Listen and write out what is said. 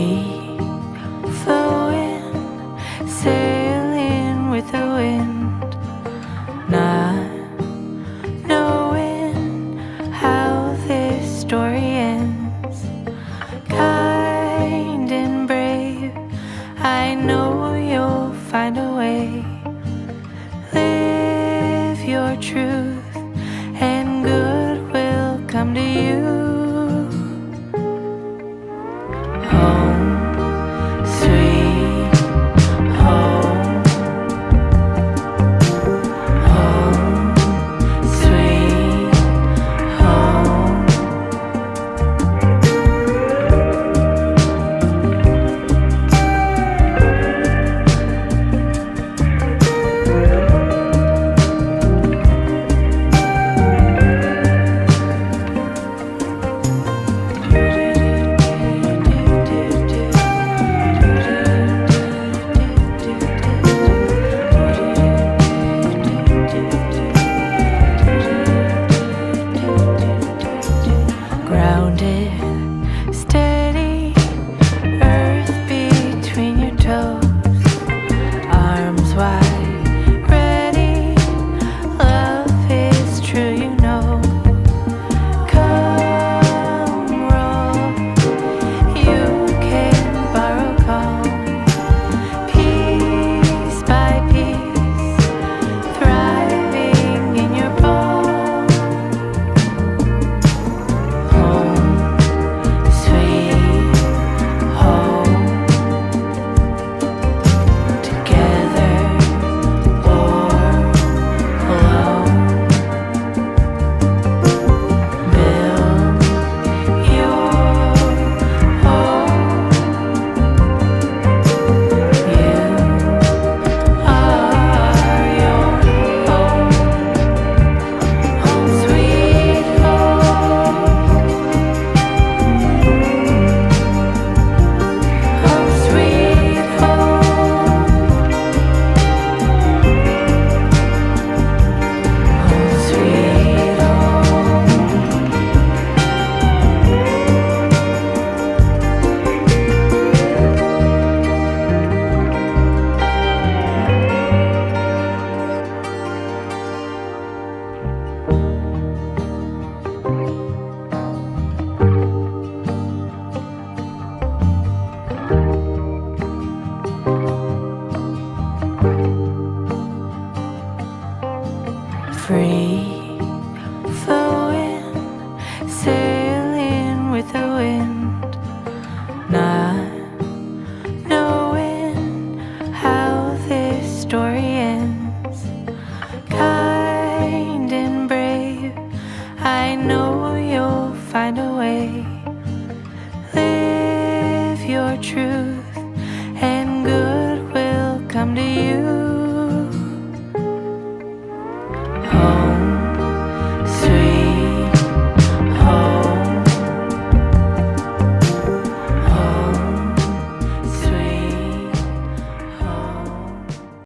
free flowing, sailing with the wind, not knowing how this story ends. Kind and brave, I know you'll find a way. Live your truth and good will come to you. Home, sweet home. Home, sweet home. Grounded, steady, earth between your toes, arms wide, ready, love is true, you know. Come roll, you can borrow calm, piece by piece, thriving in your palm. Home, sweet home. Together or alone, build your home. You are your home. Home, sweet home. Home, sweet home. Home, sweet home. Free flowing, sailing with the wind, not knowing how this story ends. Kind and brave, I know you'll find a way.